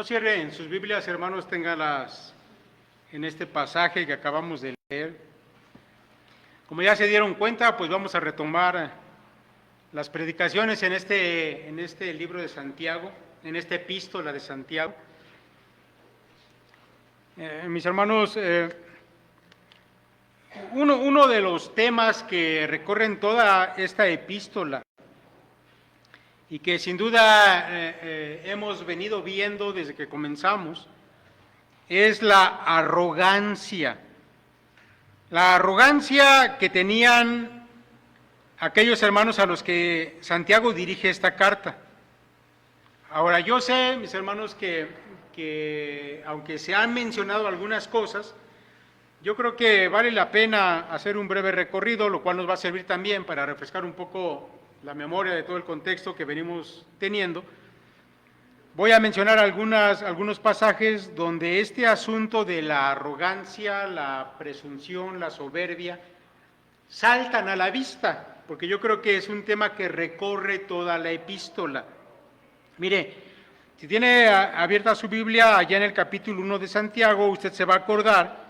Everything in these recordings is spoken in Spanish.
No cierren sus Biblias, hermanos, ténganlas en este pasaje que acabamos de leer. Como ya se dieron cuenta, pues vamos a retomar las predicaciones en este libro de Santiago, en esta epístola de Santiago. Mis hermanos, uno de los temas que recorren toda esta epístola y que sin duda hemos venido viendo desde que comenzamos, es la arrogancia. La arrogancia que tenían aquellos hermanos a los que Santiago dirige esta carta. Ahora, yo sé, mis hermanos, que aunque se han mencionado algunas cosas, yo creo que vale la pena hacer un breve recorrido, lo cual nos va a servir también para refrescar un poco la memoria de todo el contexto que venimos teniendo. Voy a mencionar algunos pasajes donde este asunto de la arrogancia, la presunción, la soberbia, saltan a la vista, porque yo creo que es un tema que recorre toda la epístola. Mire, si tiene abierta su Biblia allá en el capítulo 1 de Santiago, usted se va a acordar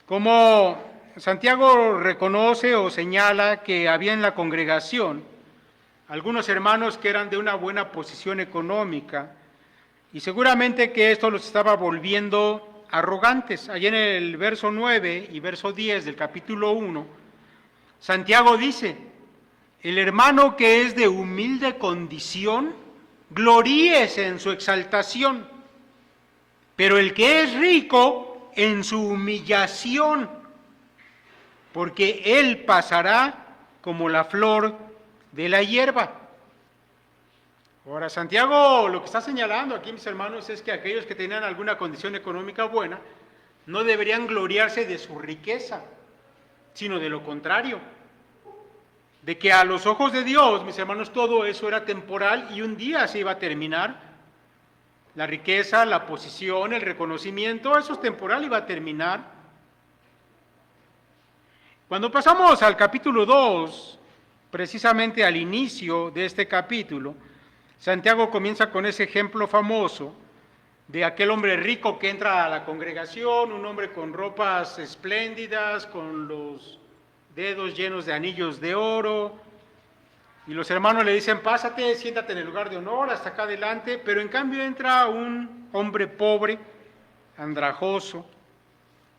cómo Santiago reconoce o señala que había en la congregación algunos hermanos que eran de una buena posición económica y seguramente que esto los estaba volviendo arrogantes. Allí en el verso 9 y verso 10 del capítulo 1, Santiago dice: el hermano que es de humilde condición, gloríese en su exaltación, pero el que es rico en su humillación, porque él pasará como la flor de la hierba. Ahora, Santiago lo que está señalando aquí, mis hermanos, es que aquellos que tenían alguna condición económica buena no deberían gloriarse de su riqueza, sino de lo contrario, de que a los ojos de Dios, mis hermanos, todo eso era temporal y un día se iba a terminar. La riqueza, la posición, el reconocimiento, eso es temporal, iba a terminar. Cuando pasamos al capítulo 2, precisamente al inicio de este capítulo, Santiago comienza con ese ejemplo famoso de aquel hombre rico que entra a la congregación, un hombre con ropas espléndidas, con los dedos llenos de anillos de oro, y los hermanos le dicen: pásate, siéntate en el lugar de honor, hasta acá adelante, pero en cambio entra un hombre pobre, andrajoso,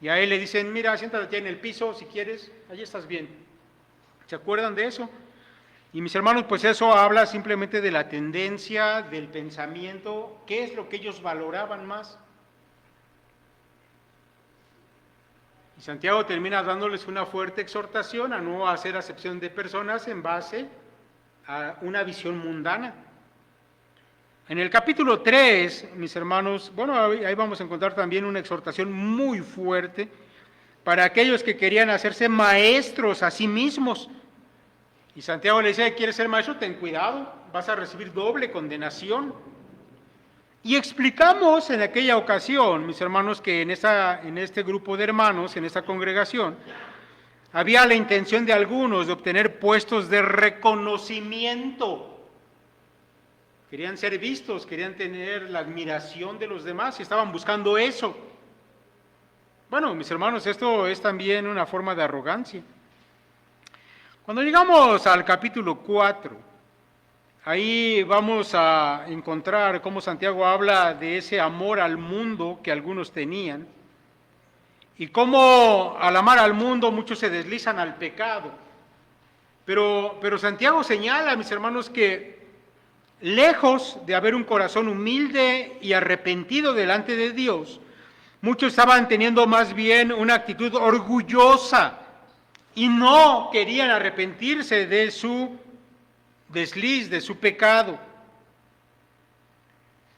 y a él le dicen: mira, siéntate en el piso si quieres, allí estás bien. ¿Se acuerdan de eso? Y mis hermanos, pues eso habla simplemente de la tendencia, del pensamiento, qué es lo que ellos valoraban más. Y Santiago termina dándoles una fuerte exhortación a no hacer acepción de personas en base a una visión mundana. En el capítulo 3, mis hermanos, bueno, ahí vamos a encontrar también una exhortación muy fuerte para aquellos que querían hacerse maestros a sí mismos. Y Santiago le dice: ¿quieres ser maestro? Ten cuidado, vas a recibir doble condenación. Y explicamos en aquella ocasión, mis hermanos, que en este grupo de hermanos, en esta congregación, había la intención de algunos de obtener puestos de reconocimiento. Querían ser vistos, querían tener la admiración de los demás y estaban buscando eso. Bueno, mis hermanos, esto es también una forma de arrogancia. Cuando llegamos al capítulo 4, ahí vamos a encontrar cómo Santiago habla de ese amor al mundo que algunos tenían y cómo al amar al mundo muchos se deslizan al pecado. Pero Santiago señala, mis hermanos, que lejos de haber un corazón humilde y arrepentido delante de Dios, muchos estaban teniendo más bien una actitud orgullosa y no querían arrepentirse de su desliz, de su pecado.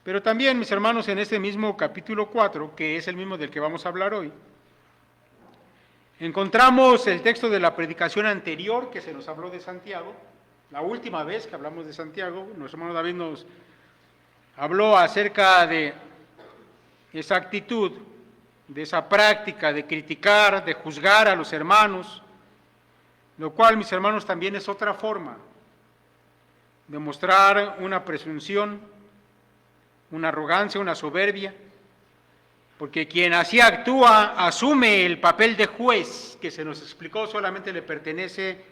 Pero también, mis hermanos, en este mismo capítulo 4, que es el mismo del que vamos a hablar hoy, encontramos el texto de la predicación anterior que se nos habló de Santiago. La última vez que hablamos de Santiago, nuestro hermano David nos habló acerca de esa actitud, de esa práctica de criticar, de juzgar a los hermanos, lo cual, mis hermanos, también es otra forma de mostrar una presunción, una arrogancia, una soberbia, porque quien así actúa asume el papel de juez que se nos explicó solamente le pertenece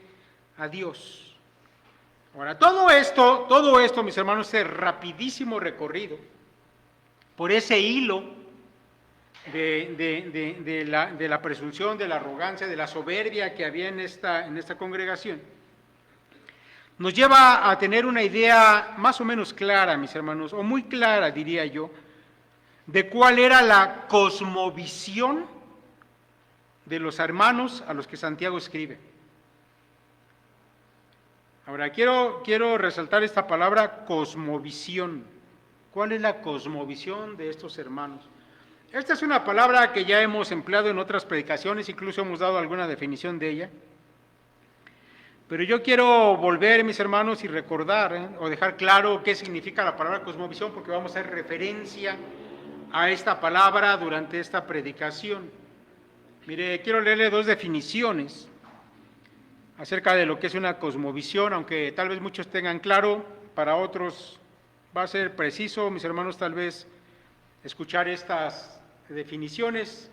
a Dios. Ahora, todo esto, mis hermanos, este rapidísimo recorrido por ese hilo de la presunción, de la arrogancia, de la soberbia que había en esta congregación, nos lleva a tener una idea más o menos clara, mis hermanos, o muy clara, diría yo, de cuál era la cosmovisión de los hermanos a los que Santiago escribe. Ahora, quiero resaltar esta palabra cosmovisión. ¿Cuál es la cosmovisión de estos hermanos? Esta es una palabra que ya hemos empleado en otras predicaciones, incluso hemos dado alguna definición de ella. Pero yo quiero volver, mis hermanos, y recordar o dejar claro qué significa la palabra cosmovisión, porque vamos a hacer referencia a esta palabra durante esta predicación. Mire, quiero leerle dos definiciones acerca de lo que es una cosmovisión, aunque tal vez muchos tengan claro, para otros va a ser preciso, mis hermanos, tal vez escuchar estas definiciones.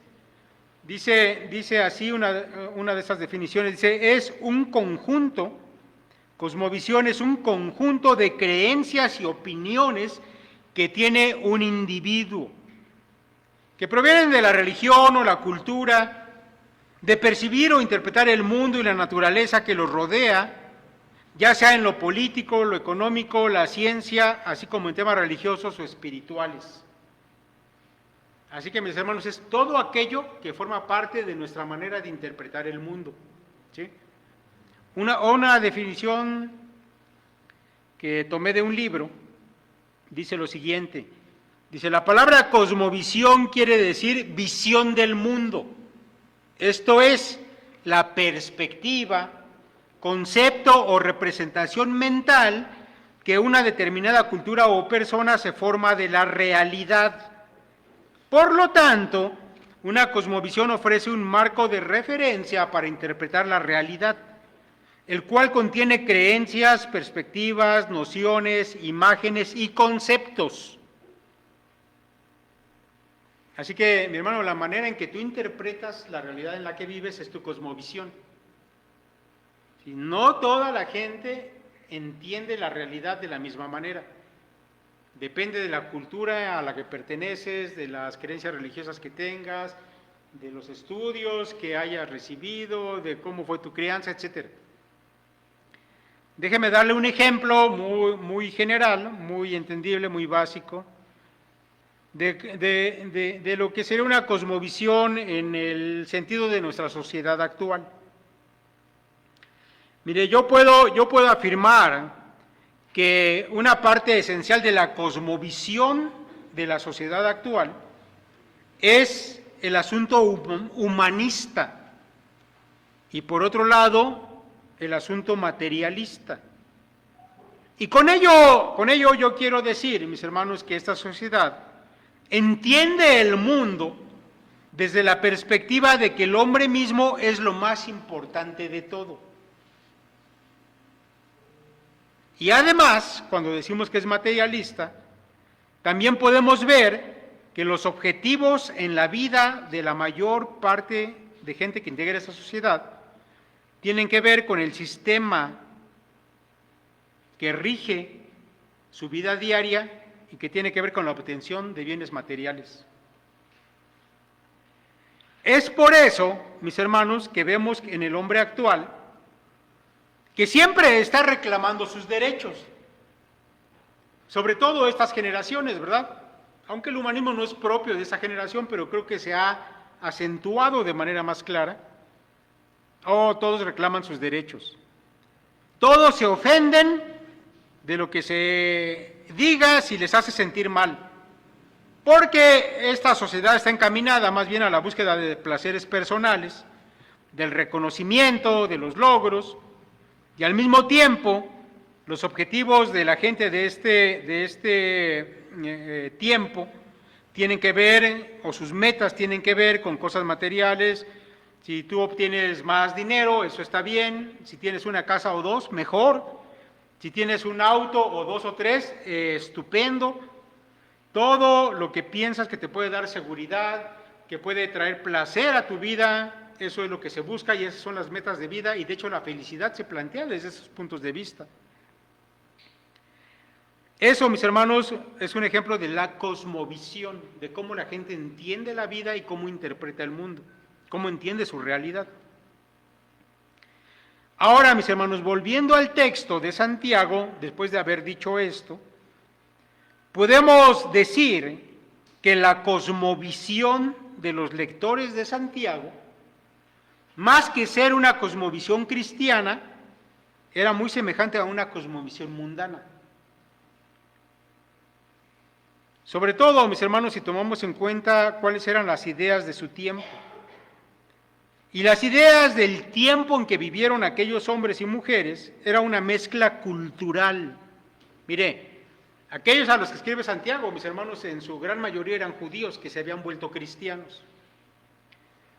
Dice así una de estas definiciones, dice, es un conjunto, cosmovisión es un conjunto de creencias y opiniones que tiene un individuo, que provienen de la religión o la cultura, de percibir o interpretar el mundo y la naturaleza que los rodea, ya sea en lo político, lo económico, la ciencia, así como en temas religiosos o espirituales. Así que, mis hermanos, es todo aquello que forma parte de nuestra manera de interpretar el mundo, ¿sí? Una definición que tomé de un libro dice lo siguiente, dice, la palabra cosmovisión quiere decir visión del mundo, esto es, la perspectiva, concepto o representación mental que una determinada cultura o persona se forma de la realidad. Por lo tanto, una cosmovisión ofrece un marco de referencia para interpretar la realidad, el cual contiene creencias, perspectivas, nociones, imágenes y conceptos. Así que, mi hermano, la manera en que tú interpretas la realidad en la que vives es tu cosmovisión. Si no toda la gente entiende la realidad de la misma manera. Depende de la cultura a la que perteneces, de las creencias religiosas que tengas, de los estudios que hayas recibido, de cómo fue tu crianza, etc. Déjeme darle un ejemplo muy general, muy entendible, muy básico, de lo que sería una cosmovisión en el sentido de nuestra sociedad actual. Mire, yo puedo afirmar que una parte esencial de la cosmovisión de la sociedad actual es el asunto humanista y, por otro lado, el asunto materialista. Y con ello yo quiero decir, mis hermanos, que esta sociedad entiende el mundo desde la perspectiva de que el hombre mismo es lo más importante de todo. Y además, cuando decimos que es materialista, también podemos ver que los objetivos en la vida de la mayor parte de gente que integra esa sociedad tienen que ver con el sistema que rige su vida diaria y que tiene que ver con la obtención de bienes materiales. Es por eso, mis hermanos, que vemos en el hombre actual que siempre está reclamando sus derechos, sobre todo estas generaciones, ¿verdad? Aunque el humanismo no es propio de esa generación, pero creo que se ha acentuado de manera más clara. Todos reclaman sus derechos. Todos se ofenden de lo que se diga si les hace sentir mal, porque esta sociedad está encaminada más bien a la búsqueda de placeres personales, del reconocimiento, de los logros, y al mismo tiempo los objetivos de la gente de este tiempo tienen que ver, o sus metas tienen que ver con cosas materiales. Si tú obtienes más dinero, eso está bien. Si tienes una casa o dos, mejor. Si tienes un auto o dos o tres, estupendo. Todo lo que piensas que te puede dar seguridad, que puede traer placer a tu vida, eso es lo que se busca y esas son las metas de vida, y de hecho la felicidad se plantea desde esos puntos de vista. Eso, mis hermanos, es un ejemplo de la cosmovisión, de cómo la gente entiende la vida y cómo interpreta el mundo, cómo entiende su realidad. Ahora, mis hermanos, volviendo al texto de Santiago, después de haber dicho esto, podemos decir que la cosmovisión de los lectores de Santiago, más que ser una cosmovisión cristiana, era muy semejante a una cosmovisión mundana. Sobre todo, mis hermanos, si tomamos en cuenta cuáles eran las ideas de su tiempo. Y las ideas del tiempo en que vivieron aquellos hombres y mujeres era una mezcla cultural. Mire, aquellos a los que escribe Santiago, mis hermanos, en su gran mayoría eran judíos que se habían vuelto cristianos.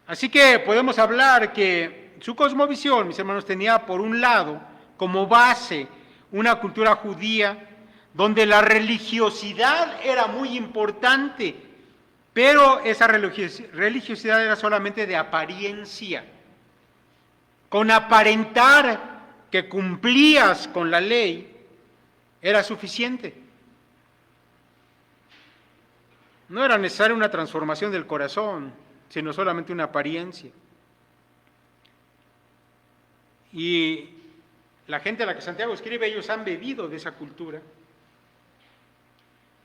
Así que podemos hablar que su cosmovisión, mis hermanos, tenía por un lado como base una cultura judía donde la religiosidad era muy importante, pero esa religiosidad era solamente de apariencia. Con aparentar que cumplías con la ley era suficiente. No era necesaria una transformación del corazón, sino solamente una apariencia. Y la gente a la que Santiago escribe, ellos han bebido de esa cultura.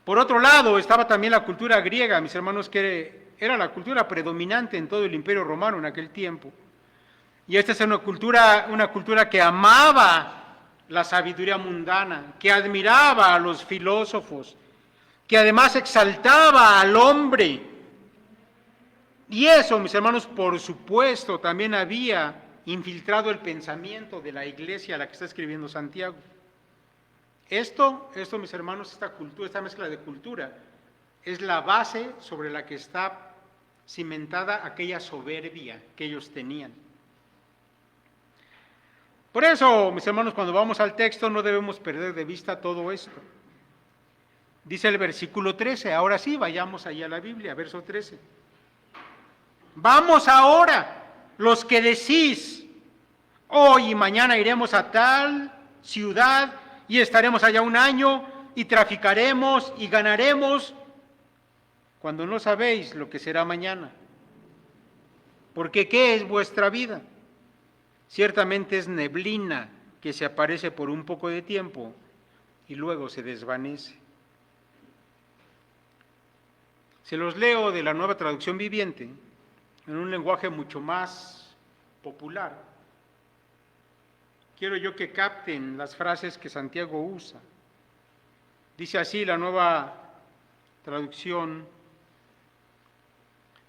Por otro lado, estaba también la cultura griega, mis hermanos, que era la cultura predominante en todo el Imperio Romano en aquel tiempo. Y esta es una cultura que amaba la sabiduría mundana, que admiraba a los filósofos, que además exaltaba al hombre. Y eso, mis hermanos, por supuesto, también había infiltrado el pensamiento de la iglesia a la que está escribiendo Santiago. Esto, mis hermanos, esta cultura, esta mezcla de cultura, es la base sobre la que está cimentada aquella soberbia que ellos tenían. Por eso, mis hermanos, cuando vamos al texto no debemos perder de vista todo esto. Dice el versículo 13, ahora sí, vayamos allá a la Biblia, verso 13. Vamos ahora, los que decís, hoy y mañana iremos a tal ciudad y estaremos allá un año y traficaremos y ganaremos, cuando no sabéis lo que será mañana. Porque ¿qué es vuestra vida? Ciertamente es neblina que se aparece por un poco de tiempo y luego se desvanece. Se los leo de la Nueva Traducción Viviente, en un lenguaje mucho más popular. Quiero yo que capten las frases que Santiago usa. Dice así la Nueva Traducción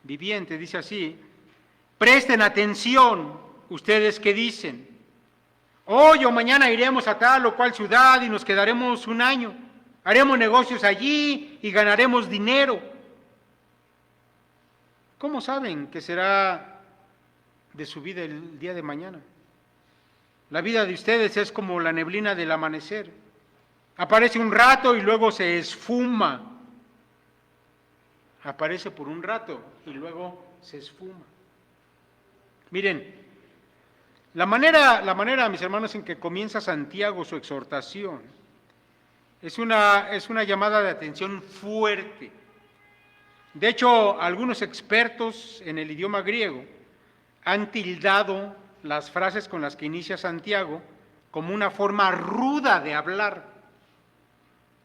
Viviente, dice así: presten atención ustedes que dicen, hoy o mañana iremos a tal o cual ciudad y nos quedaremos un año, haremos negocios allí y ganaremos dinero. ¿Cómo saben que será de su vida el día de mañana? La vida de ustedes es como la neblina del amanecer. Aparece un rato y luego se esfuma. Aparece por un rato y luego se esfuma. Miren, la manera, mis hermanos, en que comienza Santiago su exhortación es una llamada de atención fuerte. De hecho, algunos expertos en el idioma griego han tildado las frases con las que inicia Santiago como una forma ruda de hablar.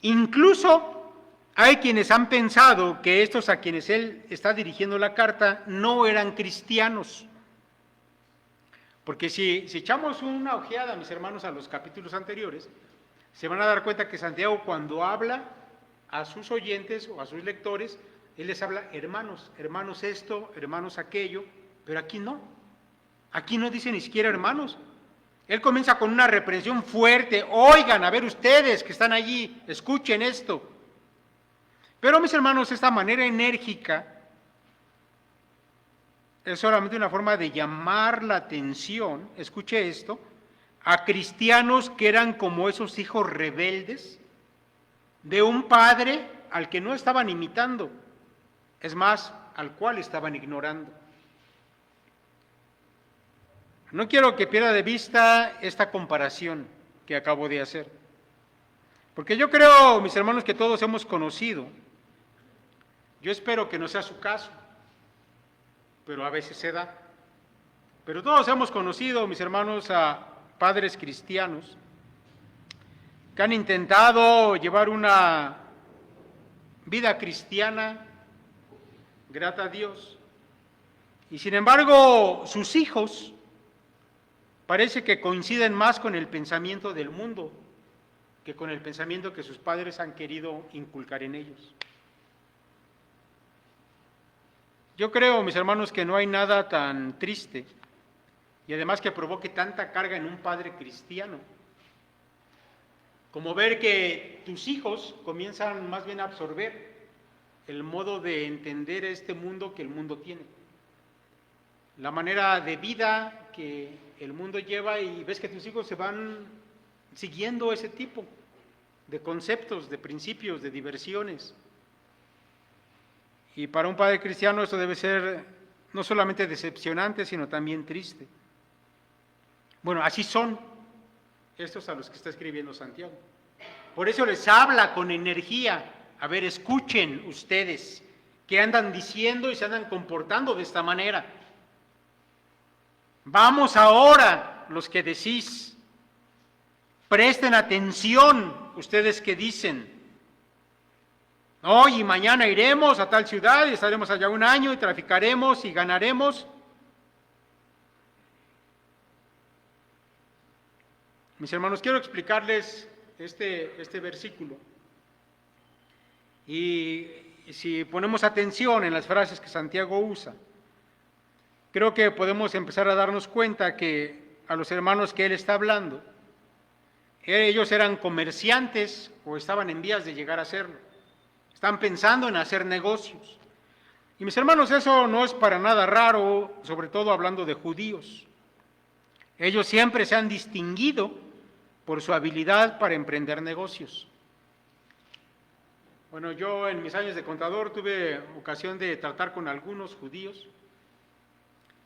Incluso hay quienes han pensado que estos a quienes él está dirigiendo la carta no eran cristianos. Porque si echamos una ojeada, mis hermanos, a los capítulos anteriores, se van a dar cuenta que Santiago, cuando habla a sus oyentes o a sus lectores, él les habla hermanos, hermanos esto, hermanos aquello, pero aquí no. Aquí no dice ni siquiera hermanos. Él comienza con una reprensión fuerte. Oigan, a ver ustedes que están allí, escuchen esto. Pero, mis hermanos, esta manera enérgica es solamente una forma de llamar la atención, escuche esto, a cristianos que eran como esos hijos rebeldes de un padre al que no estaban imitando, es más, al cual estaban ignorando. No quiero que pierda de vista esta comparación que acabo de hacer, porque yo creo, mis hermanos, que todos hemos conocido, yo espero que no sea su caso, pero a veces se da, pero todos hemos conocido, mis hermanos, a padres cristianos que han intentado llevar una vida cristiana grata a Dios, y sin embargo sus hijos parece que coinciden más con el pensamiento del mundo que con el pensamiento que sus padres han querido inculcar en ellos. Yo creo, mis hermanos, que no hay nada tan triste y además que provoque tanta carga en un padre cristiano como ver que tus hijos comienzan más bien a absorber el modo de entender este mundo que el mundo tiene, la manera de vida que el mundo lleva, y ves que tus hijos se van siguiendo ese tipo de conceptos, de principios, de diversiones. Y para un padre cristiano eso debe ser no solamente decepcionante, sino también triste. Bueno, así son estos a los que está escribiendo Santiago. Por eso les habla con energía. A ver, escuchen ustedes que andan diciendo y se andan comportando de esta manera. Vamos ahora, los que decís, presten atención, ustedes que dicen, hoy y mañana iremos a tal ciudad y estaremos allá un año y traficaremos y ganaremos. Mis hermanos, quiero explicarles este versículo. Y si ponemos atención en las frases que Santiago usa, creo que podemos empezar a darnos cuenta que a los hermanos que él está hablando, ellos eran comerciantes o estaban en vías de llegar a serlo. Están pensando en hacer negocios. Y mis hermanos, eso no es para nada raro, sobre todo hablando de judíos. Ellos siempre se han distinguido por su habilidad para emprender negocios. Bueno, yo en mis años de contador tuve ocasión de tratar con algunos judíos.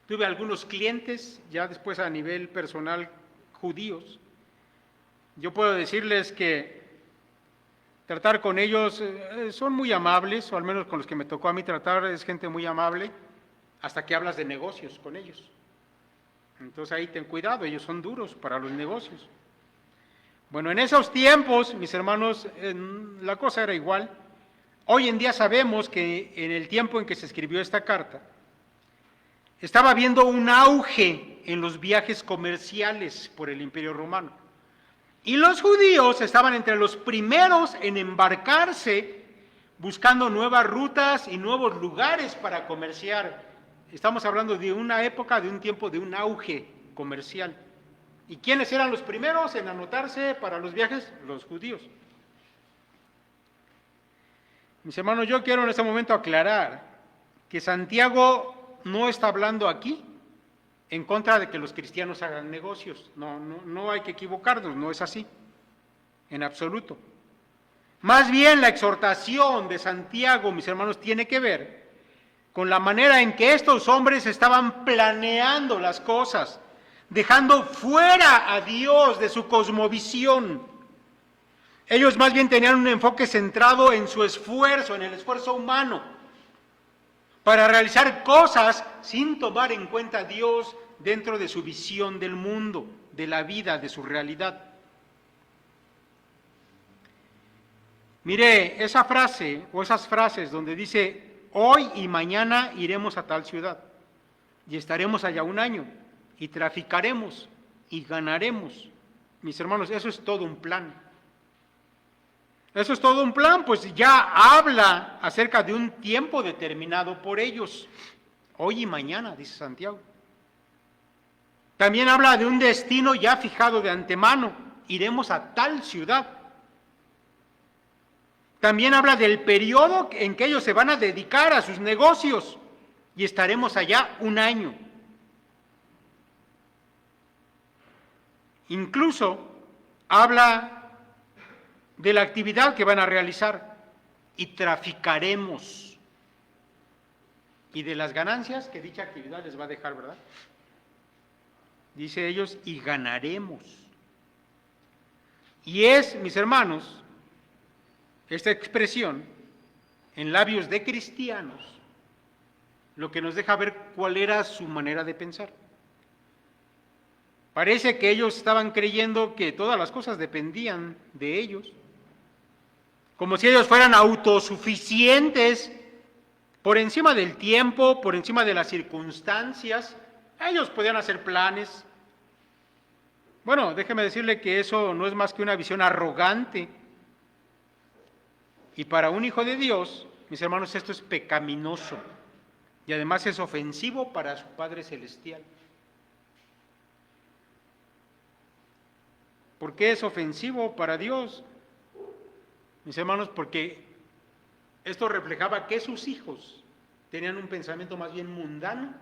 Tuve algunos clientes, ya después a nivel personal, judíos. Yo puedo decirles que tratar con ellos son muy amables, o al menos con los que me tocó a mí tratar, es gente muy amable, hasta que hablas de negocios con ellos. Entonces ahí ten cuidado, ellos son duros para los negocios. Bueno, en esos tiempos, mis hermanos, la cosa era igual. Hoy en día sabemos que en el tiempo en que se escribió esta carta, estaba habiendo un auge en los viajes comerciales por el Imperio Romano. Y los judíos estaban entre los primeros en embarcarse buscando nuevas rutas y nuevos lugares para comerciar. Estamos hablando de una época, de un tiempo de un auge comercial. ¿Y quiénes eran los primeros en anotarse para los viajes? Los judíos. Mis hermanos, yo quiero en este momento aclarar que Santiago no está hablando aquí en contra de que los cristianos hagan negocios. No hay que equivocarnos, no es así, en absoluto. Más bien la exhortación de Santiago, mis hermanos, tiene que ver con la manera en que estos hombres estaban planeando las cosas, dejando fuera a Dios de su cosmovisión. Ellos más bien tenían un enfoque centrado en su esfuerzo, en el esfuerzo humano, para realizar cosas sin tomar en cuenta a Dios dentro de su visión del mundo, de la vida, de su realidad. Mire, esa frase o esas frases donde dice, hoy y mañana iremos a tal ciudad y estaremos allá un año y traficaremos y ganaremos. Mis hermanos, eso es todo un plan. Eso es todo un plan, pues ya habla acerca de un tiempo determinado por ellos. Hoy y mañana, dice Santiago. También habla de un destino ya fijado de antemano. Iremos a tal ciudad. También habla del periodo en que ellos se van a dedicar a sus negocios y estaremos allá un año. Incluso habla de la actividad que van a realizar. y traficaremos. Y de las ganancias que dicha actividad les va a dejar, ¿verdad? Dice ellos, y ganaremos. Y es, mis hermanos, esta expresión en labios de cristianos lo que nos deja ver cuál era su manera de pensar. Parece que ellos estaban creyendo que todas las cosas dependían de ellos, como si ellos fueran autosuficientes por encima del tiempo, por encima de las circunstancias. Ellos podían hacer planes. Bueno, déjeme decirle que eso no es más que una visión arrogante. Y para un hijo de Dios, mis hermanos, esto es pecaminoso. Y además es ofensivo para su Padre Celestial. ¿Por qué es ofensivo para Dios? Mis hermanos, porque esto reflejaba que sus hijos tenían un pensamiento más bien mundano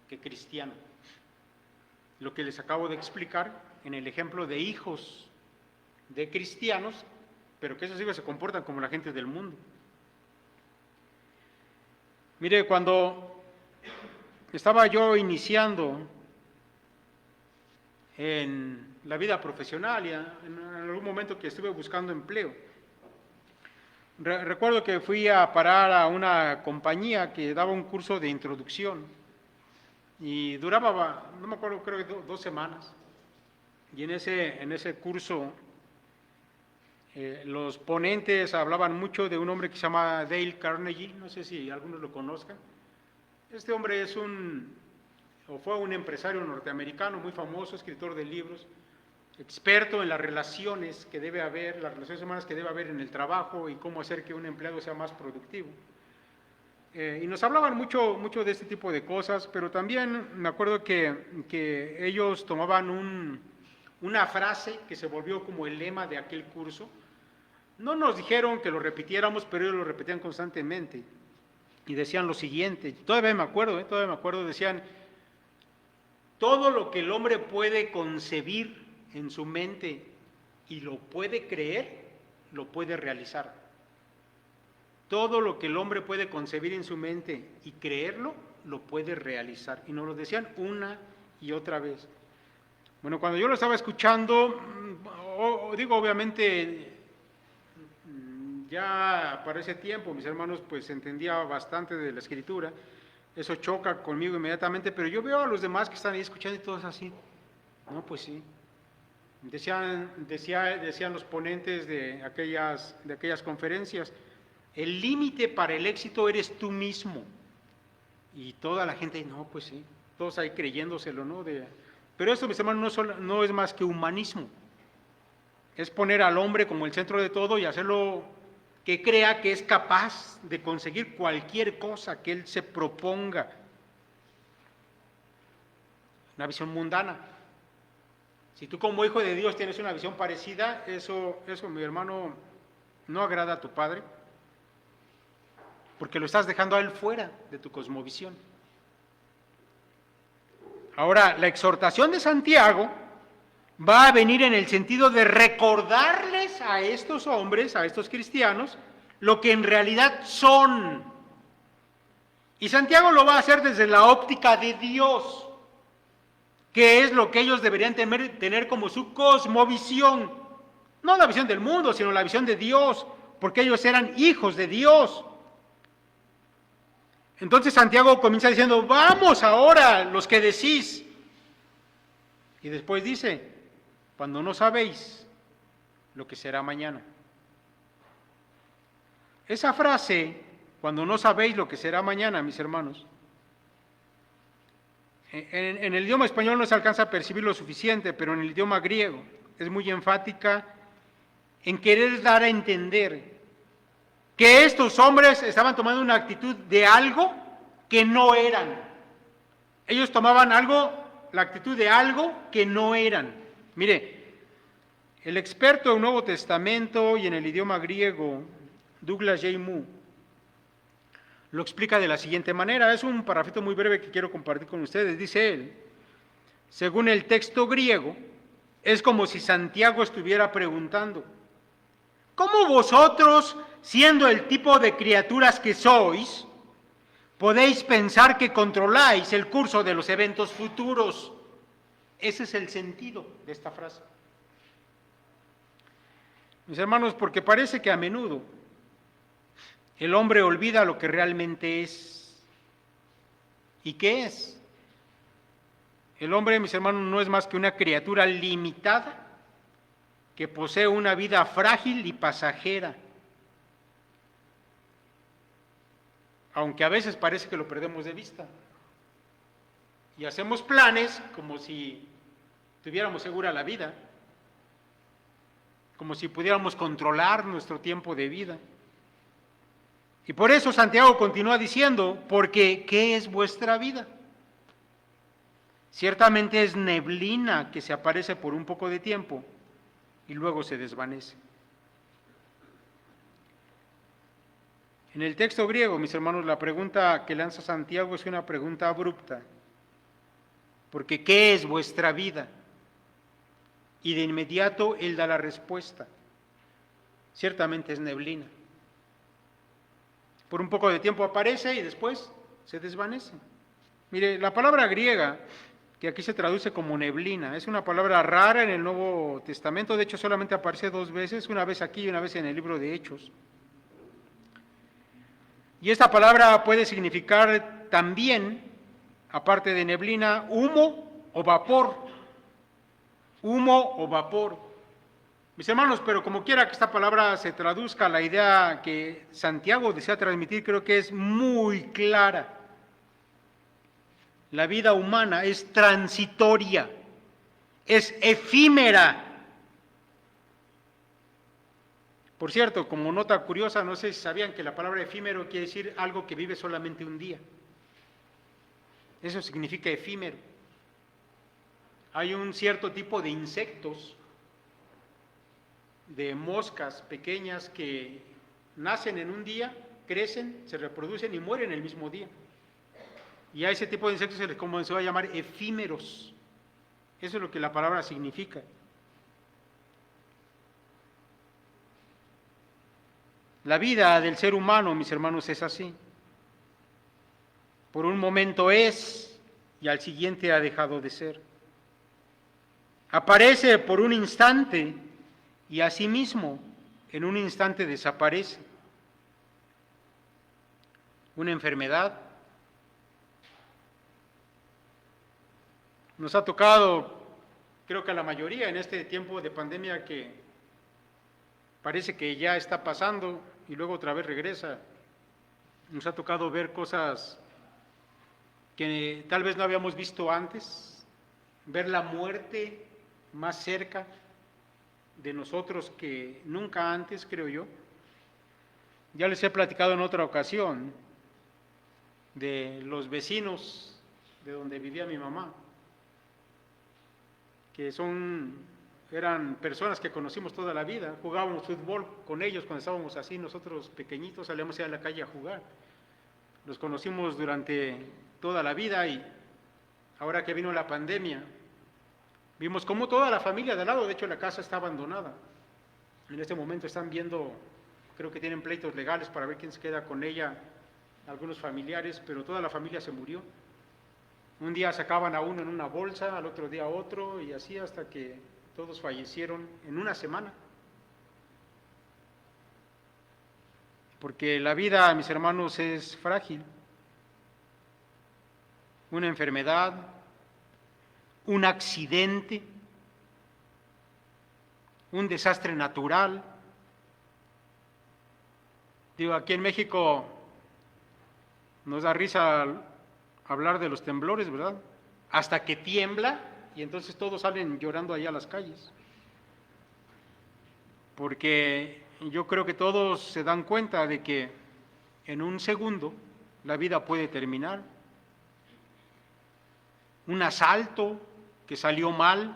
que cristiano. Lo que les acabo de explicar en el ejemplo de hijos de cristianos, pero que esos hijos se comportan como la gente del mundo. Mire, cuando estaba yo iniciando en la vida profesional y en algún momento que estuve buscando empleo, recuerdo que fui a parar a una compañía que daba un curso de introducción y duraba, no me acuerdo, creo que 2 semanas. Y en ese curso los ponentes hablaban mucho de un hombre que se llama Dale Carnegie, no sé si algunos lo conozcan. Este hombre fue un empresario norteamericano muy famoso, escritor de libros, experto en las relaciones que debe haber, las relaciones humanas que debe haber en el trabajo y cómo hacer que un empleado sea más productivo. Y nos hablaban mucho de este tipo de cosas, pero también me acuerdo que ellos tomaban una frase que se volvió como el lema de aquel curso. No nos dijeron que lo repitiéramos, pero ellos lo repetían constantemente. Y decían lo siguiente, todavía me acuerdo, decían, todo lo que el hombre puede concebir en su mente y lo puede creer, lo puede realizar. Todo lo que el hombre puede concebir en su mente y creerlo, lo puede realizar. Y nos lo decían una y otra vez. Bueno, cuando yo lo estaba escuchando, obviamente, ya para ese tiempo, mis hermanos, pues entendía bastante de la Escritura. Eso choca conmigo inmediatamente, pero yo veo a los demás que están ahí escuchando y todos así. No, pues sí. Decían los ponentes de aquellas conferencias, el límite para el éxito eres tú mismo. Y toda la gente, no, pues sí, todos ahí creyéndoselo, ¿no? Pero esto, mis hermanos, no es más que humanismo. Es poner al hombre como el centro de todo y hacerlo que crea que es capaz de conseguir cualquier cosa que él se proponga. Una visión mundana. Si tú como hijo de Dios tienes una visión parecida, eso, mi hermano, no agrada a tu Padre, porque lo estás dejando a Él fuera de tu cosmovisión. Ahora, la exhortación de Santiago va a venir en el sentido de recordarles a estos hombres, a estos cristianos, lo que en realidad son. Y Santiago lo va a hacer desde la óptica de Dios, que es lo que ellos deberían tener como su cosmovisión. No la visión del mundo, sino la visión de Dios, porque ellos eran hijos de Dios. Entonces Santiago comienza diciendo, vamos ahora, los que decís. Y después dice, cuando no sabéis lo que será mañana. Esa frase, cuando no sabéis lo que será mañana, mis hermanos, en el idioma español no se alcanza a percibir lo suficiente, pero en el idioma griego es muy enfática en querer dar a entender que estos hombres estaban tomando una actitud de algo que no eran. Ellos tomaban la actitud de algo que no eran. Mire, el experto en el Nuevo Testamento y en el idioma griego, Douglas J. Moo, lo explica de la siguiente manera. Es un parrafito muy breve que quiero compartir con ustedes. Dice él, según el texto griego, es como si Santiago estuviera preguntando, ¿cómo vosotros, siendo el tipo de criaturas que sois, podéis pensar que controláis el curso de los eventos futuros? Ese es el sentido de esta frase. Mis hermanos, porque parece que a menudo el hombre olvida lo que realmente es. ¿Y qué es? El hombre, mis hermanos, no es más que una criatura limitada que posee una vida frágil y pasajera. Aunque a veces parece que lo perdemos de vista. Y hacemos planes como si tuviéramos segura la vida, como si pudiéramos controlar nuestro tiempo de vida. Y por eso Santiago continúa diciendo, porque ¿qué es vuestra vida? Ciertamente es neblina que se aparece por un poco de tiempo y luego se desvanece. En el texto griego, mis hermanos, la pregunta que lanza Santiago es una pregunta abrupta, porque ¿qué es vuestra vida? Y de inmediato él da la respuesta, ciertamente es neblina. Por un poco de tiempo aparece y después se desvanece. Mire, la palabra griega, que aquí se traduce como neblina, es una palabra rara en el Nuevo Testamento, de hecho solamente aparece 2 veces, una vez aquí y una vez en el libro de Hechos. Y esta palabra puede significar también, aparte de neblina, humo o vapor. Humo o vapor. Mis hermanos, pero como quiera que esta palabra se traduzca, la idea que Santiago desea transmitir creo que es muy clara. La vida humana es transitoria, es efímera. Por cierto, como nota curiosa, no sé si sabían que la palabra efímero quiere decir algo que vive solamente un día. Eso significa efímero. Hay un cierto tipo de insectos, de moscas pequeñas que nacen en un día, crecen, se reproducen y mueren el mismo día. Y a ese tipo de insectos se les comenzó a llamar efímeros. Eso es lo que la palabra significa. La vida del ser humano, mis hermanos, es así. Por un momento es y al siguiente ha dejado de ser. Aparece por un instante y asimismo en un instante desaparece. Una enfermedad. Nos ha tocado, creo que a la mayoría en este tiempo de pandemia que parece que ya está pasando y luego otra vez regresa. Nos ha tocado ver cosas que tal vez no habíamos visto antes, ver la muerte más cerca de nosotros que nunca antes, creo yo. Ya les he platicado en otra ocasión de los vecinos de donde vivía mi mamá, que eran personas que conocimos toda la vida, jugábamos fútbol con ellos cuando estábamos así, nosotros pequeñitos, salíamos a la calle a jugar. Los conocimos durante toda la vida y ahora que vino la pandemia, vimos cómo toda la familia de al lado, de hecho la casa está abandonada. En este momento están viendo, creo que tienen pleitos legales para ver quién se queda con ella, algunos familiares, pero toda la familia se murió. Un día sacaban a uno en una bolsa, al otro día a otro, y así hasta que todos fallecieron en una semana. Porque la vida, mis hermanos, es frágil. Una enfermedad, un accidente, un desastre natural. Digo, aquí en México nos da risa hablar de los temblores, ¿verdad? Hasta que tiembla y entonces todos salen llorando allá a las calles. Porque yo creo que todos se dan cuenta de que en un segundo la vida puede terminar. Un asalto que salió mal.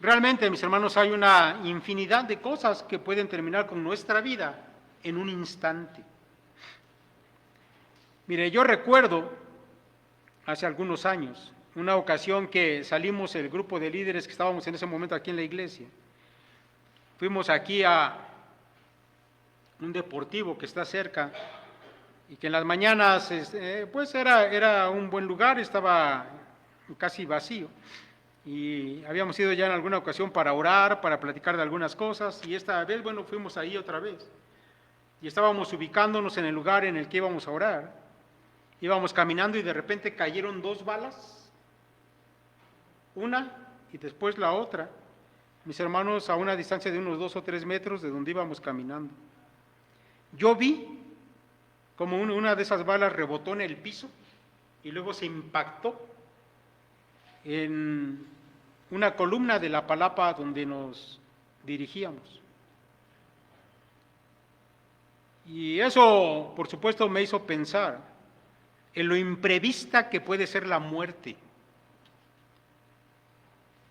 Realmente, mis hermanos, hay una infinidad de cosas que pueden terminar con nuestra vida en un instante. Mire, yo recuerdo hace algunos años una ocasión que salimos el grupo de líderes que estábamos en ese momento aquí en la iglesia Fuimos aquí a un deportivo que está cerca y que en las mañanas pues era un buen lugar, estaba casi vacío. Y habíamos ido ya en alguna ocasión para orar, para platicar de algunas cosas, y esta vez, bueno, fuimos ahí otra vez. Y estábamos ubicándonos en el lugar en el que íbamos a orar. Íbamos caminando y de repente cayeron 2 balas, una y después la otra, mis hermanos, a una distancia de unos 2 o 3 metros de donde íbamos caminando. Yo vi como una de esas balas rebotó en el piso y luego se impactó en una columna de la palapa donde nos dirigíamos. Y eso, por supuesto, me hizo pensar en lo imprevista que puede ser la muerte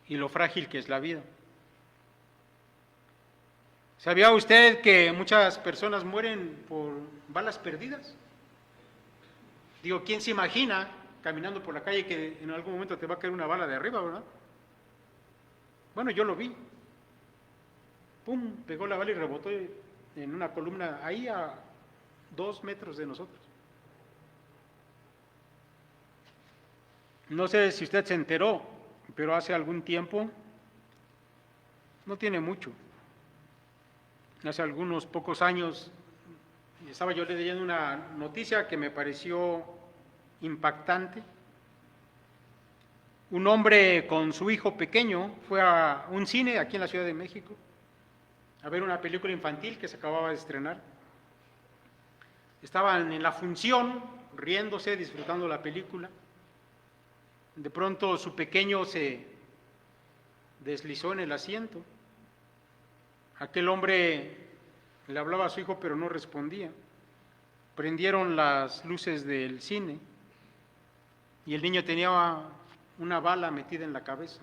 y lo frágil que es la vida. ¿Sabía usted que muchas personas mueren por balas perdidas? Digo, ¿quién se imagina caminando por la calle que en algún momento te va a caer una bala de arriba, verdad? Bueno, yo lo vi. ¡Pum! Pegó la bala y rebotó en una columna ahí a 2 metros de nosotros. No sé si usted se enteró, pero hace algún tiempo, no tiene mucho, hace algunos pocos años, estaba yo leyendo una noticia que me pareció impactante. Un hombre con su hijo pequeño fue a un cine aquí en la Ciudad de México a ver una película infantil que se acababa de estrenar. Estaban en la función, riéndose, disfrutando la película. De pronto su pequeño se deslizó en el asiento. Aquel hombre le hablaba a su hijo, pero no respondía. Prendieron las luces del cine y el niño tenía una bala metida en la cabeza.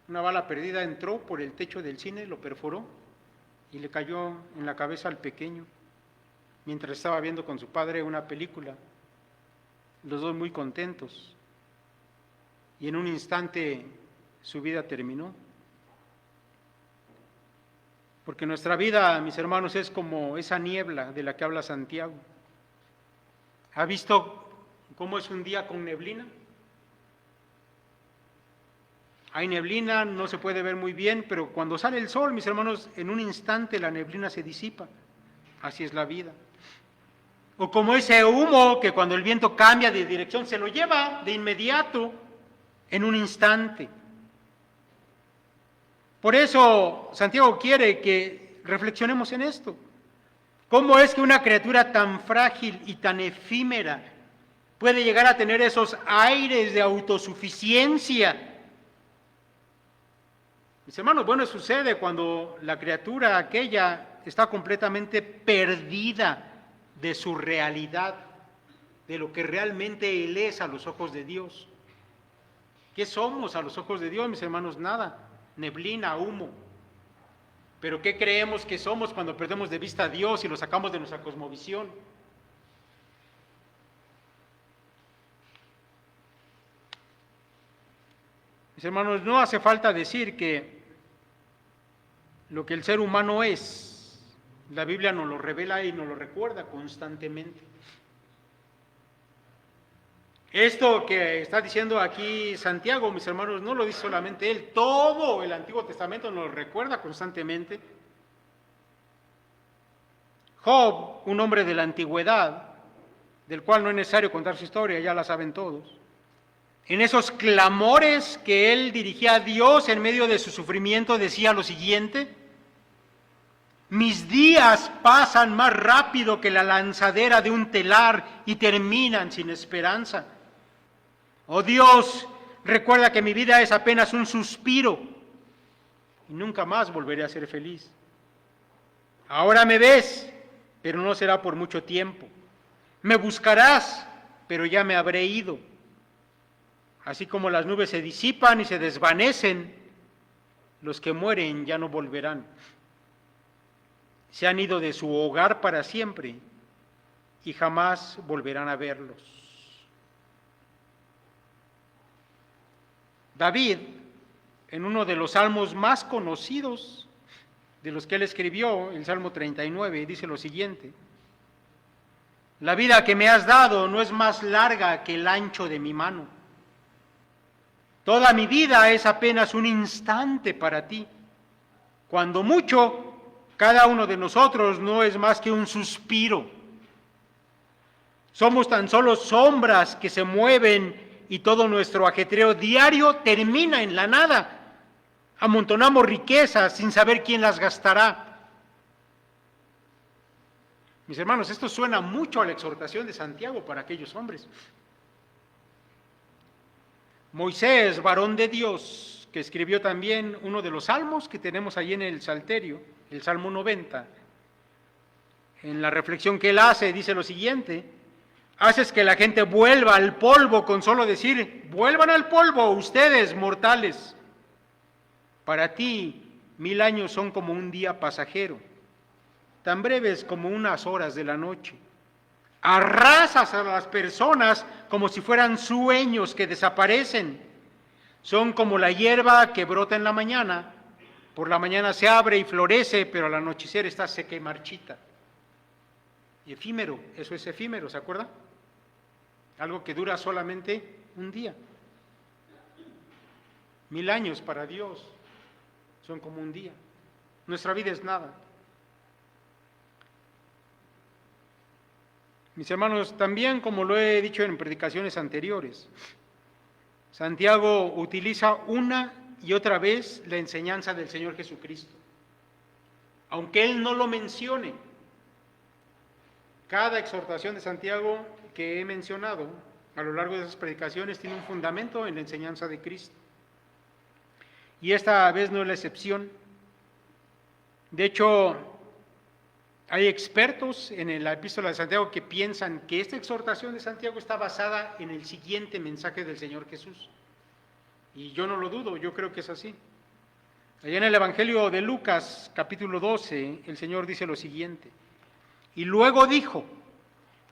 Una bala perdida entró por el techo del cine, lo perforó y le cayó en la cabeza al pequeño, mientras estaba viendo con su padre una película, los dos muy contentos. Y en un instante su vida terminó. Porque nuestra vida, mis hermanos, es como esa niebla de la que habla Santiago. ¿Ha visto cómo es un día con neblina? Hay neblina, no se puede ver muy bien, pero cuando sale el sol, mis hermanos, en un instante la neblina se disipa. Así es la vida. O como ese humo que cuando el viento cambia de dirección se lo lleva de inmediato, en un instante. Por eso Santiago quiere que reflexionemos en esto. ¿Cómo es que una criatura tan frágil y tan efímera puede llegar a tener esos aires de autosuficiencia? Mis hermanos, bueno, sucede cuando la criatura aquella está completamente perdida de su realidad, de lo que realmente Él es a los ojos de Dios. ¿Qué somos a los ojos de Dios, mis hermanos? Nada, neblina, humo. Pero ¿qué creemos que somos cuando perdemos de vista a Dios y lo sacamos de nuestra cosmovisión? Mis hermanos, no hace falta decir que lo que el ser humano es, la Biblia nos lo revela y nos lo recuerda constantemente. Esto que está diciendo aquí Santiago, mis hermanos, no lo dice solamente él, todo el Antiguo Testamento nos lo recuerda constantemente. Job, un hombre de la antigüedad, del cual no es necesario contar su historia, ya la saben todos. En esos clamores que él dirigía a Dios en medio de su sufrimiento, decía lo siguiente: mis días pasan más rápido que la lanzadera de un telar y terminan sin esperanza. Oh Dios, recuerda que mi vida es apenas un suspiro y nunca más volveré a ser feliz. Ahora me ves, pero no será por mucho tiempo. Me buscarás, pero ya me habré ido. Así como las nubes se disipan y se desvanecen, los que mueren ya no volverán. Se han ido de su hogar para siempre y jamás volverán a verlos. David, en uno de los salmos más conocidos de los que él escribió, el Salmo 39, dice lo siguiente: la vida que me has dado no es más larga que el ancho de mi mano. Toda mi vida es apenas un instante para ti. Cuando mucho, cada uno de nosotros no es más que un suspiro. Somos tan solo sombras que se mueven y todo nuestro ajetreo diario termina en la nada. Amontonamos riquezas sin saber quién las gastará. Mis hermanos, esto suena mucho a la exhortación de Santiago para aquellos hombres. Moisés, varón de Dios, que escribió también uno de los salmos que tenemos ahí en el Salterio, el Salmo 90, en la reflexión que él hace, dice lo siguiente: haces que la gente vuelva al polvo con solo decir, vuelvan al polvo ustedes, mortales. Para ti 1000 años son como un día pasajero, tan breves como unas horas de la noche. Arrasas a las personas como si fueran sueños que desaparecen. Son como la hierba que brota en la mañana. Por la mañana se abre y florece, pero al anochecer está seca y marchita. Y efímero, eso es efímero, ¿se acuerda? Algo que dura solamente un día. 1000 años para Dios son como un día. Nuestra vida es nada. Mis hermanos, también como lo he dicho en predicaciones anteriores, Santiago utiliza una y otra vez la enseñanza del Señor Jesucristo. Aunque él no lo mencione, cada exhortación de Santiago que he mencionado a lo largo de esas predicaciones tiene un fundamento en la enseñanza de Cristo. Y esta vez no es la excepción. De hecho, hay expertos en la epístola de Santiago que piensan que esta exhortación de Santiago está basada en el siguiente mensaje del Señor Jesús. Y yo no lo dudo, yo creo que es así. Allá en el Evangelio de Lucas, capítulo 12, el Señor dice lo siguiente: y luego dijo,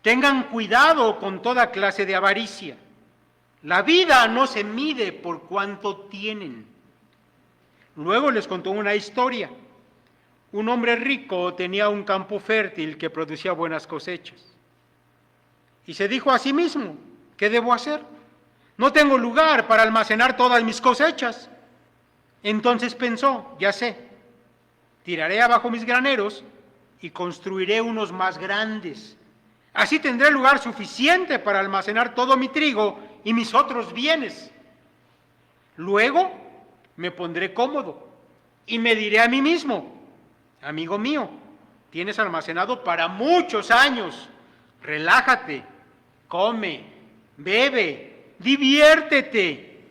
tengan cuidado con toda clase de avaricia. La vida no se mide por cuánto tienen. Luego les contó una historia. Un hombre rico tenía un campo fértil que producía buenas cosechas. Y se dijo a sí mismo, ¿qué debo hacer? No tengo lugar para almacenar todas mis cosechas. Entonces pensó, ya sé, tiraré abajo mis graneros y construiré unos más grandes. Así tendré lugar suficiente para almacenar todo mi trigo y mis otros bienes. Luego me pondré cómodo y me diré a mí mismo, amigo mío, tienes almacenado para muchos años, relájate, come, bebe, diviértete.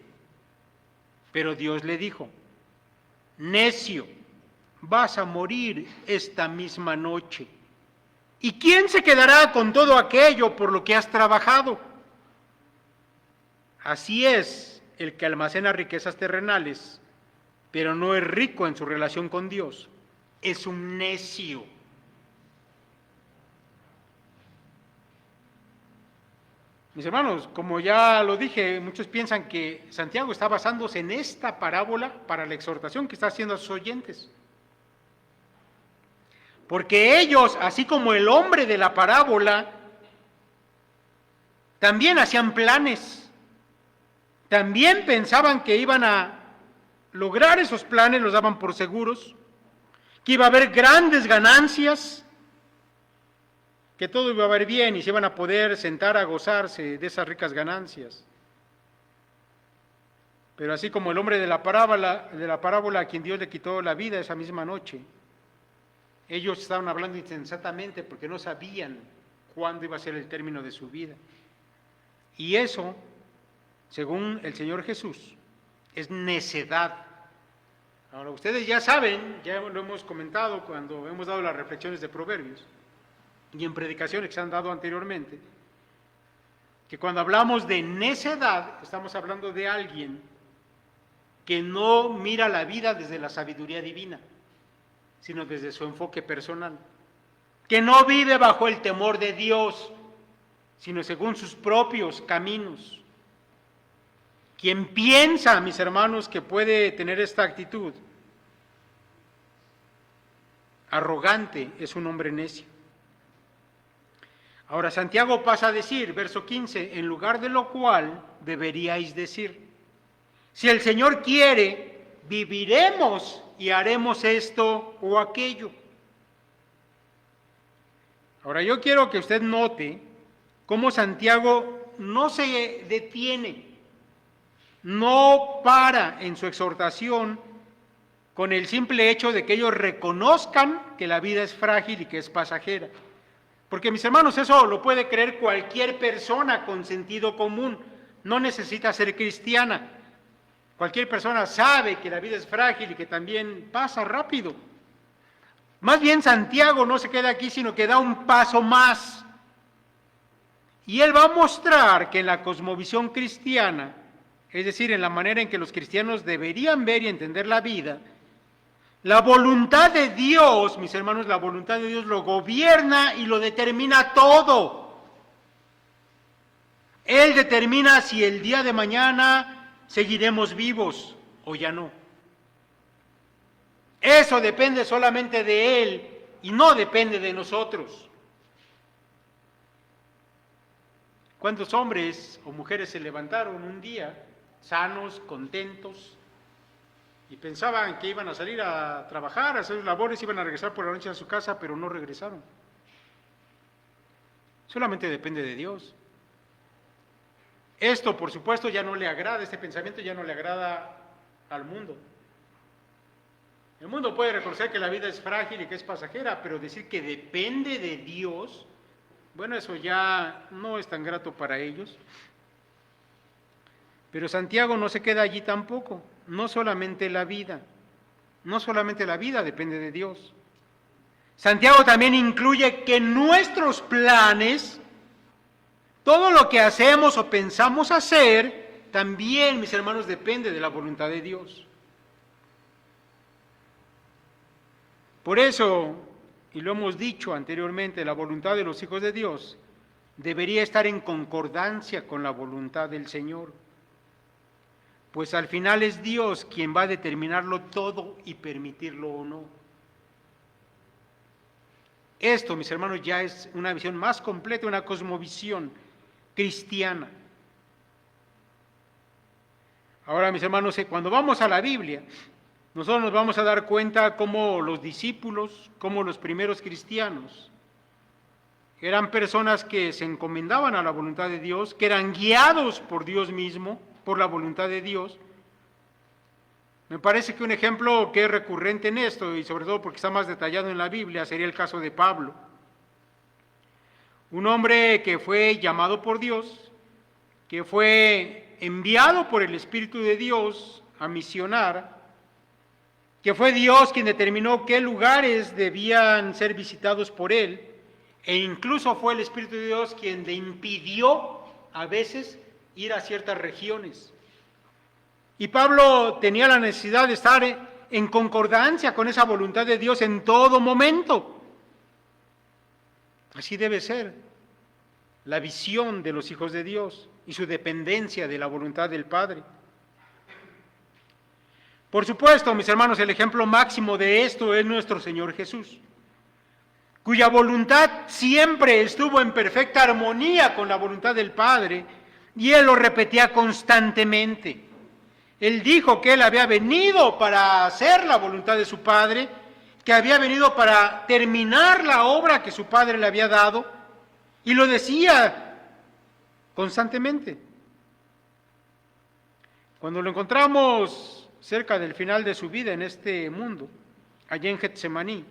Pero Dios le dijo, necio, vas a morir esta misma noche. ¿Y quién se quedará con todo aquello por lo que has trabajado? Así es el que almacena riquezas terrenales, pero no es rico en su relación con Dios. Es un necio. Mis hermanos, como ya lo dije, muchos piensan que Santiago está basándose en esta parábola para la exhortación que está haciendo a sus oyentes. Porque ellos, así como el hombre de la parábola, también hacían planes. También pensaban que iban a lograr esos planes, los daban por seguros, que iba a haber grandes ganancias, que todo iba a ver bien y se iban a poder sentar a gozarse de esas ricas ganancias. Pero así como el hombre de la parábola a quien Dios le quitó la vida esa misma noche, ellos estaban hablando insensatamente porque no sabían cuándo iba a ser el término de su vida. Y eso, según el Señor Jesús, es necedad. Ahora, ustedes ya saben, ya lo hemos comentado cuando hemos dado las reflexiones de Proverbios y en predicaciones que se han dado anteriormente, que cuando hablamos de necedad, estamos hablando de alguien que no mira la vida desde la sabiduría divina, sino desde su enfoque personal, que no vive bajo el temor de Dios, sino según sus propios caminos. Quien piensa, mis hermanos, que puede tener esta actitud arrogante es un hombre necio. Ahora Santiago pasa a decir, verso 15, en lugar de lo cual deberíais decir, si el Señor quiere, viviremos y haremos esto o aquello. Ahora yo quiero que usted note cómo Santiago no se detiene, no para en su exhortación con el simple hecho de que ellos reconozcan que la vida es frágil y que es pasajera. Porque, mis hermanos, eso lo puede creer cualquier persona con sentido común, no necesita ser cristiana. Cualquier persona sabe que la vida es frágil y que también pasa rápido. Más bien Santiago no se queda aquí, sino que da un paso más. Y él va a mostrar que en la cosmovisión cristiana, es decir, en la manera en que los cristianos deberían ver y entender la vida, la voluntad de Dios, mis hermanos, la voluntad de Dios lo gobierna y lo determina todo. Él determina si el día de mañana seguiremos vivos o ya no. Eso depende solamente de Él y no depende de nosotros. ¿Cuántos hombres o mujeres se levantaron un día sanos, contentos, y pensaban que iban a salir a trabajar, a hacer labores, iban a regresar por la noche a su casa, pero no regresaron? Solamente depende de Dios. Esto, por supuesto, ya no le agrada, este pensamiento ya no le agrada al mundo. El mundo puede reconocer que la vida es frágil y que es pasajera, pero decir que depende de Dios, bueno, eso ya no es tan grato para ellos. Pero Santiago no se queda allí tampoco, no solamente la vida depende de Dios. Santiago también incluye que nuestros planes, todo lo que hacemos o pensamos hacer, también, mis hermanos, depende de la voluntad de Dios. Por eso, y lo hemos dicho anteriormente, la voluntad de los hijos de Dios debería estar en concordancia con la voluntad del Señor. Pues al final es Dios quien va a determinarlo todo y permitirlo o no. Esto, mis hermanos, ya es una visión más completa, una cosmovisión cristiana. Ahora, mis hermanos, cuando vamos a la Biblia, nosotros nos vamos a dar cuenta cómo los discípulos, cómo los primeros cristianos, eran personas que se encomendaban a la voluntad de Dios, que eran guiados por Dios mismo, por la voluntad de Dios. Me parece que un ejemplo que es recurrente en esto, y sobre todo porque está más detallado en la Biblia, sería el caso de Pablo. Un hombre que fue llamado por Dios, que fue enviado por el Espíritu de Dios a misionar, que fue Dios quien determinó qué lugares debían ser visitados por él, e incluso fue el Espíritu de Dios quien le impidió a veces ir a ciertas regiones. Y Pablo tenía la necesidad de estar en concordancia con esa voluntad de Dios en todo momento. Así debe ser la visión de los hijos de Dios y su dependencia de la voluntad del Padre. Por supuesto, mis hermanos, el ejemplo máximo de esto es nuestro Señor Jesús, cuya voluntad siempre estuvo en perfecta armonía con la voluntad del Padre, y Él lo repetía constantemente. Él dijo que Él había venido para hacer la voluntad de su Padre, que había venido para terminar la obra que su Padre le había dado, y lo decía constantemente. Cuando lo encontramos cerca del final de su vida en este mundo, allá en Getsemaní,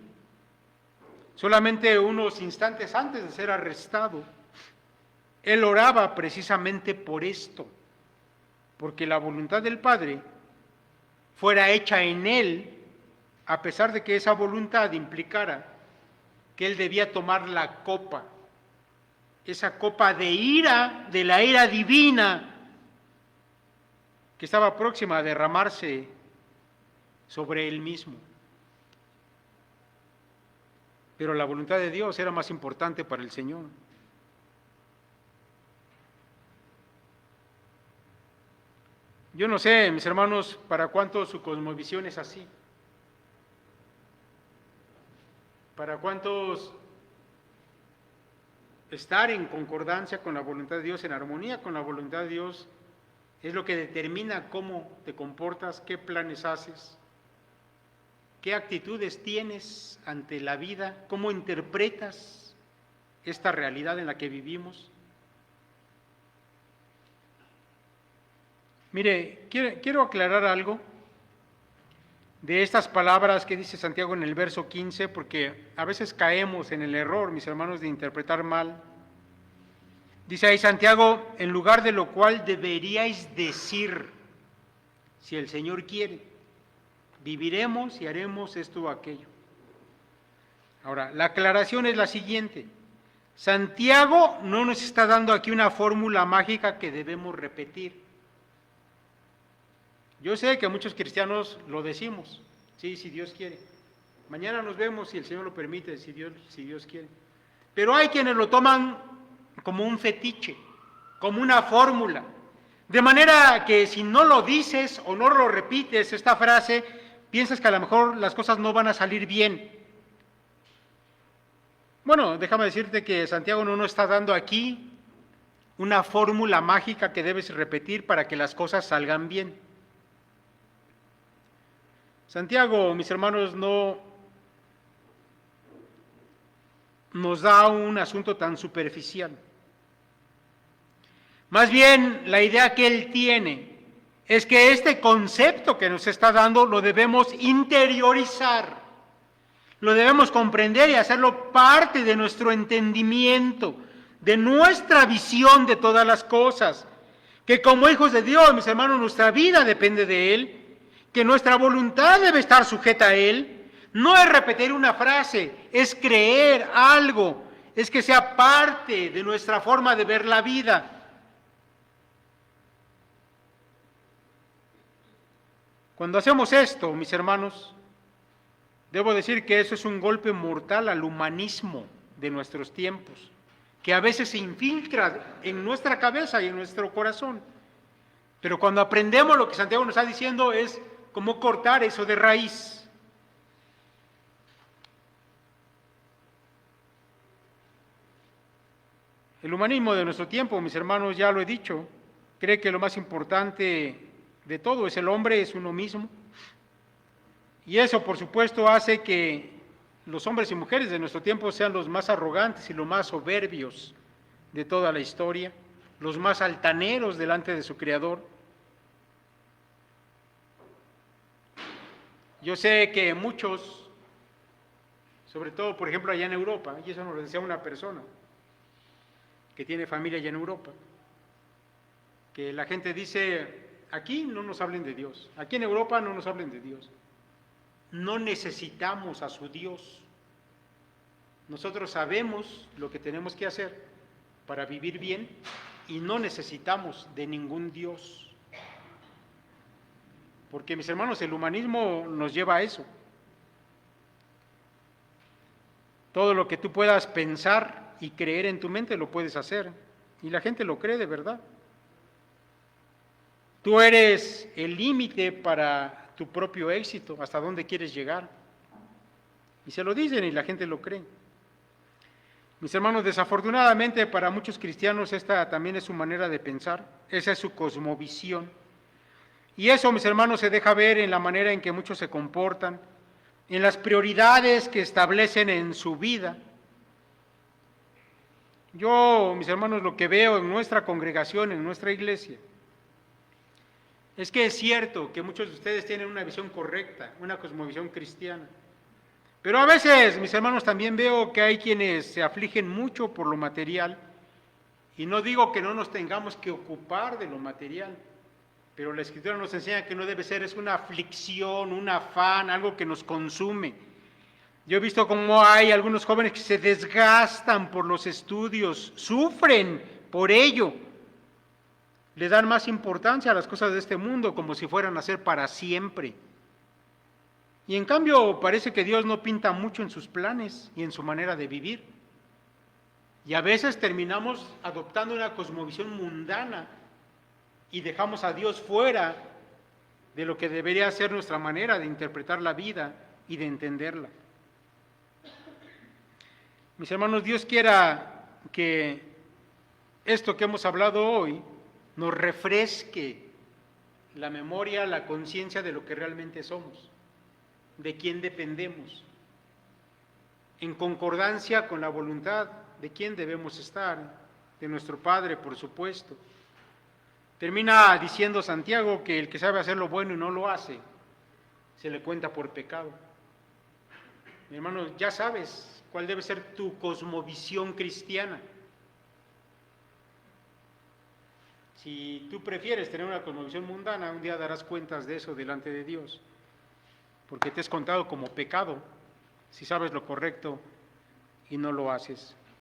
solamente unos instantes antes de ser arrestado, Él oraba precisamente por esto, porque la voluntad del Padre fuera hecha en Él, a pesar de que esa voluntad implicara que Él debía tomar la copa, esa copa de ira, de la ira divina, que estaba próxima a derramarse sobre Él mismo. Pero la voluntad de Dios era más importante para el Señor. Yo no sé, mis hermanos, para cuántos su cosmovisión es así. Para cuántos estar en concordancia con la voluntad de Dios, en armonía con la voluntad de Dios, es lo que determina cómo te comportas, qué planes haces, qué actitudes tienes ante la vida, cómo interpretas esta realidad en la que vivimos. Mire, quiero aclarar algo de estas palabras que dice Santiago en el verso 15, porque a veces caemos en el error, mis hermanos, de interpretar mal. Dice ahí Santiago, en lugar de lo cual deberíais decir, si el Señor quiere, viviremos y haremos esto o aquello. Ahora, la aclaración es la siguiente. Santiago no nos está dando aquí una fórmula mágica que debemos repetir. Yo sé que muchos cristianos lo decimos, sí, si Dios quiere. Mañana nos vemos, si el Señor lo permite, si Dios quiere. Pero hay quienes lo toman como un fetiche, como una fórmula. De manera que si no lo dices o no lo repites esta frase, piensas que a lo mejor las cosas no van a salir bien. Bueno, déjame decirte que Santiago no nos está dando aquí una fórmula mágica que debes repetir para que las cosas salgan bien. Santiago, mis hermanos, no nos da un asunto tan superficial. Más bien, la idea que él tiene es que este concepto que nos está dando lo debemos interiorizar, lo debemos comprender y hacerlo parte de nuestro entendimiento, de nuestra visión de todas las cosas, que como hijos de Dios, mis hermanos, nuestra vida depende de Él, que nuestra voluntad debe estar sujeta a Él. No es repetir una frase, es creer algo, es que sea parte de nuestra forma de ver la vida. Cuando hacemos esto, mis hermanos, debo decir que eso es un golpe mortal al humanismo de nuestros tiempos, que a veces se infiltra en nuestra cabeza y en nuestro corazón. Pero cuando aprendemos lo que Santiago nos está diciendo es cómo cortar eso de raíz. El humanismo de nuestro tiempo, mis hermanos, ya lo he dicho, cree que lo más importante de todo es el hombre, es uno mismo. Y eso, por supuesto, hace que los hombres y mujeres de nuestro tiempo sean los más arrogantes y los más soberbios de toda la historia, los más altaneros delante de su Creador. Yo sé que muchos, sobre todo, por ejemplo, allá en Europa, y eso nos lo decía una persona que tiene familia allá en Europa, que la gente dice, aquí no nos hablen de Dios, aquí en Europa no nos hablen de Dios. No necesitamos a su Dios. Nosotros sabemos lo que tenemos que hacer para vivir bien y no necesitamos de ningún Dios. Porque, mis hermanos, el humanismo nos lleva a eso. Todo lo que tú puedas pensar y creer en tu mente lo puedes hacer. Y la gente lo cree de verdad. Tú eres el límite para tu propio éxito, hasta dónde quieres llegar. Y se lo dicen y la gente lo cree. Mis hermanos, desafortunadamente para muchos cristianos esta también es su manera de pensar, esa es su cosmovisión. Y eso, mis hermanos, se deja ver en la manera en que muchos se comportan, en las prioridades que establecen en su vida. Yo, mis hermanos, lo que veo en nuestra congregación, en nuestra iglesia, es que es cierto que muchos de ustedes tienen una visión correcta, una cosmovisión cristiana. Pero a veces, mis hermanos, también veo que hay quienes se afligen mucho por lo material. Y no digo que no nos tengamos que ocupar de lo material, pero la Escritura nos enseña que no debe ser, es una aflicción, un afán, algo que nos consume. Yo he visto cómo hay algunos jóvenes que se desgastan por los estudios, sufren por ello. Le dan más importancia a las cosas de este mundo como si fueran a ser para siempre. Y en cambio parece que Dios no pinta mucho en sus planes y en su manera de vivir. Y a veces terminamos adoptando una cosmovisión mundana y dejamos a Dios fuera de lo que debería ser nuestra manera de interpretar la vida y de entenderla. Mis hermanos, Dios quiera que esto que hemos hablado hoy nos refresque la memoria, la conciencia de lo que realmente somos, de quién dependemos, en concordancia con la voluntad de quién debemos estar, de nuestro Padre, por supuesto. Termina diciendo Santiago que el que sabe hacer lo bueno y no lo hace, se le cuenta por pecado. Mi hermano, ya sabes cuál debe ser tu cosmovisión cristiana. Si tú prefieres tener una cosmovisión mundana, un día darás cuentas de eso delante de Dios, porque te es contado como pecado si sabes lo correcto y no lo haces.